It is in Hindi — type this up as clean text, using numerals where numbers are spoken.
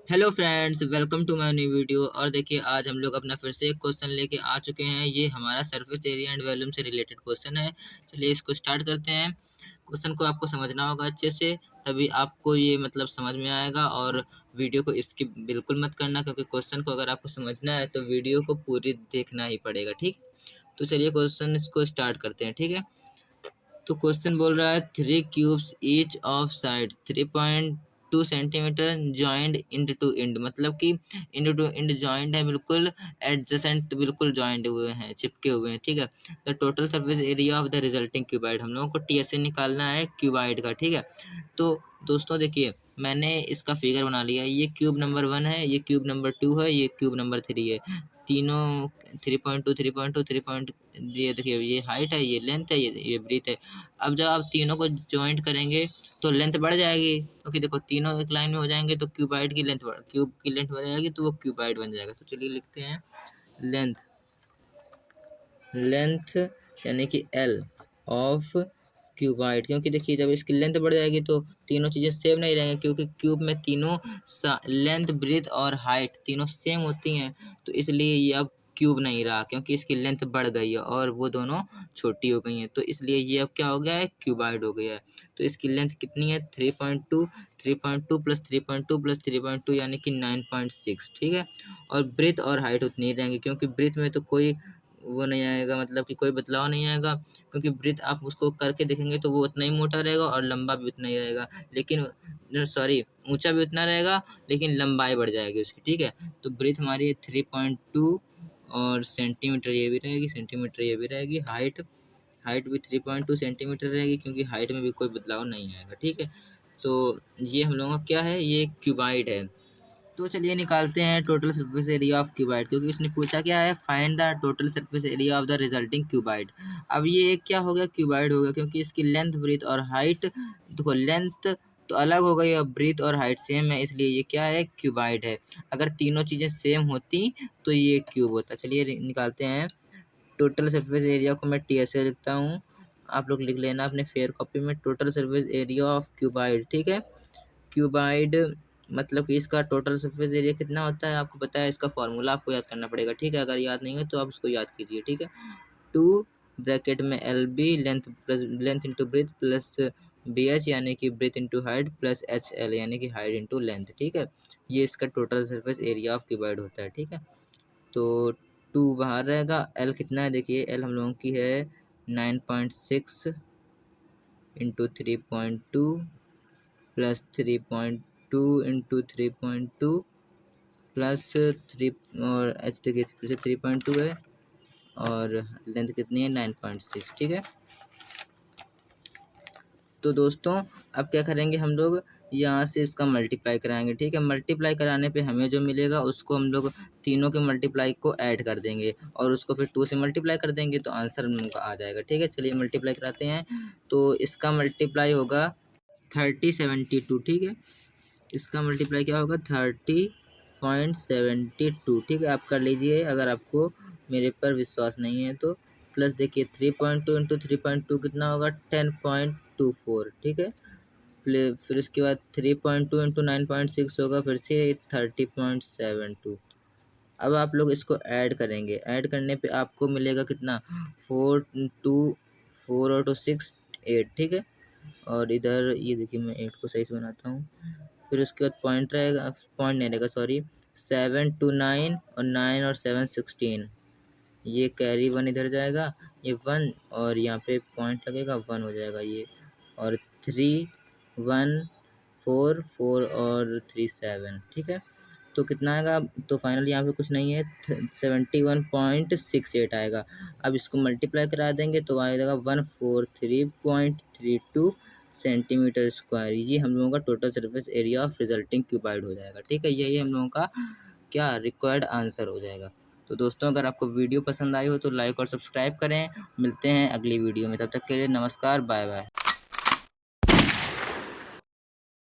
Hello friends, welcome to my new video. और देखिए, आज हम लोग अपना फिर से एक क्वेश्चन लेके आ चुके हैं। ये हमारा सरफेस एरिया एंड वॉल्यूम से रिलेटेड क्वेश्चन है। चलिए इसको स्टार्ट करते हैं। क्वेश्चन को आपको समझना होगा अच्छे से, तभी आपको ये मतलब समझ में आएगा। और वीडियो को स्किप बिल्कुल मत करना, क्योंकि क्वेश्चन को अगर आपको समझना है तो वीडियो को पूरी देखना ही पड़ेगा। ठीक है, तो चलिए क्वेश्चन इसको स्टार्ट करते हैं। ठीक है, तो क्वेश्चन बोल रहा है 3 cubes each of side 3.2 centimetre joint end to end, मतलब कि इंड टू इंड जॉइंट है, बिल्कुल एडजेसेंट, बिल्कुल जॉइंट हुए हैं, चिपके हुए हैं। ठीक है, the total surface area of the resulting cuboid, हम लोगों को टीएसए निकालना है क्यूबाइड का। ठीक है, तो दोस्तों देखिए, मैंने इसका फिगर बना लिया है। ये क्यूब नंबर 1 है, ये क्यूब नंबर 2 है, ये क्यूब नंबर 3 है। तीनों 3.2 3.2 3. ये देखिए, ये हाइट है, ये लेंथ है, ये ब्रीथ है। अब जब आप तीनों को ज्वाइंट करेंगे तो लेंथ बढ़ जाएगी, क्योंकि देखो तीनों एक लाइन में हो जाएंगे तो क्यूबाइड की लेंथ क्यूब की लेंथ बढ़ जाएगी, तो वो क्यूबाइड बन जाएगा। तो चलिए लिखते हैं लेंथ, लेंथ यानी कि एल ऑफ क्यूबाइड। क्योंकि देखिए, जब इसकी लेंथ बढ़ जाएगी तो तीनों चीज़ें सेम नहीं रहेंगी, क्योंकि क्यूब में तीनों लेंथ, ब्रीथ और हाइट तीनों सेम होती हैं। तो इसलिए ये अब क्यूब नहीं रहा, क्योंकि इसकी लेंथ बढ़ गई है और वो दोनों छोटी हो गई हैं। तो इसलिए ये अब क्या हो गया है, क्यूबाइड हो गया है। तो इसकी लेंथ कितनी है, 3.2, 3.2 प्लस 3.2 प्लस 3.2 यानी कि 9.6। ठीक है, और ब्रीथ और हाइट उतनी ही रहेंगी, क्योंकि ब्रीथ में तो कोई वो नहीं आएगा, मतलब कि कोई बदलाव नहीं आएगा, क्योंकि ब्रीथ आप उसको करके देखेंगे तो वो उतना ही मोटा रहेगा और लंबा भी उतना ही रहेगा, लेकिन सॉरी, ऊंचा भी उतना रहेगा लेकिन लंबाई बढ़ जाएगी उसकी। ठीक है, तो ब्रीथ हमारी 3.2 और सेंटीमीटर ये भी रहेगी, सेंटीमीटर ये भी रहेगी। हाइट, हाइट भी 3.2 सेंटीमीटर रहेगी, क्योंकि हाइट में भी कोई बदलाव नहीं आएगा। ठीक है, तो ये हम लोगों का क्या है, ये क्यूबाइड है। तो चलिए निकालते हैं total surface area of cuboid, क्योंकि उसने पूछा क्या है, find the total surface area of the resulting cuboid. अब ये क्या हो गया, क्यूबाइड हो गया, क्योंकि इसकी लेंथ, ब्रीथ और हाइट, देखो लेंथ तो अलग हो गई और ब्रीथ और हाइट सेम है, इसलिए ये क्या है, क्यूबाइड है। अगर तीनों चीज़ें सेम होती तो ये क्यूब होता। चलिए निकालते हैं टोटल सरफेस एरिया को। मैं टीएसए लिखता हूँ, आप लोग लिख लेना अपने फेयर कॉपी में, total surface area of cuboid. ठीक है, क्यूबाइड मतलब कि इसका टोटल सरफेस एरिया कितना होता है आपको पता है, इसका फॉर्मूला आपको याद करना पड़ेगा। ठीक है, अगर याद नहीं है तो आप उसको याद कीजिए। ठीक है, 2 ब्रैकेट में L B, length plus length into breadth plus B H यानी कि breadth into height plus H L यानी कि हाइट इंटू लेंथ। ठीक है, ये इसका total surface area of cuboid होता है। ठीक है, तो 2 बाहर रहेगा, एल कितना है, देखिए एल हम लोगों की है 9.6 इंटू 3.2 प्लस 3.2 इंटू 3.2 प्लस 3, और एच देखिए फिर से 3.2 है, और लेंथ कितनी है, 9.6। ठीक है, तो दोस्तों अब क्या करेंगे हम लोग, यहाँ से इसका मल्टीप्लाई कराएंगे। ठीक है, मल्टीप्लाई कराने पे हमें जो मिलेगा उसको हम लोग तीनों के मल्टीप्लाई को ऐड कर देंगे और उसको फिर 2 से मल्टीप्लाई कर देंगे, तो आंसर हम लोग का आ जाएगा। ठीक है, चलिए मल्टीप्लाई कराते हैं। तो इसका मल्टीप्लाई होगा 3072। ठीक है, इसका मल्टीप्लाई क्या होगा, 30.72। ठीक है, आप कर लीजिए अगर आपको मेरे पर विश्वास नहीं है तो। प्लस देखिए 3.2 इंटू 3.2 कितना होगा, 10.24। ठीक है, फिर इसके बाद 3.2 इंटू 9.6 होगा फिर से 30.72। अब आप लोग इसको ऐड करेंगे, ऐड करने पे आपको मिलेगा कितना, 4 और 2 6 8। ठीक है, और इधर ये देखिए मैं 8 को सही से बनाता हूँ, फिर उसके बाद पॉइंट रहेगा, पॉइंट नहीं रहेगा सॉरी, 7 to 9 और 9 और 7 16, ये कैरी 1 इधर जाएगा, ये 1 और यहाँ पे पॉइंट लगेगा 1 हो जाएगा ये, और 3 1 4 4 और 3 7। ठीक है, तो कितना आएगा, तो फाइनल यहाँ पे कुछ नहीं है, 71.68 आएगा। अब इसको मल्टीप्लाई करा देंगे तो आ जाएगा 143.32 सेंटीमीटर स्क्वायर। ये हम लोगों का total surface area of resulting cuboid हो जाएगा। ठीक है, यही हम लोगों का क्या रिक्वायर्ड आंसर हो जाएगा। तो दोस्तों अगर आपको वीडियो पसंद आई हो तो लाइक और सब्सक्राइब करें। मिलते हैं अगली वीडियो में, तब तक के लिए नमस्कार, बाय बाय।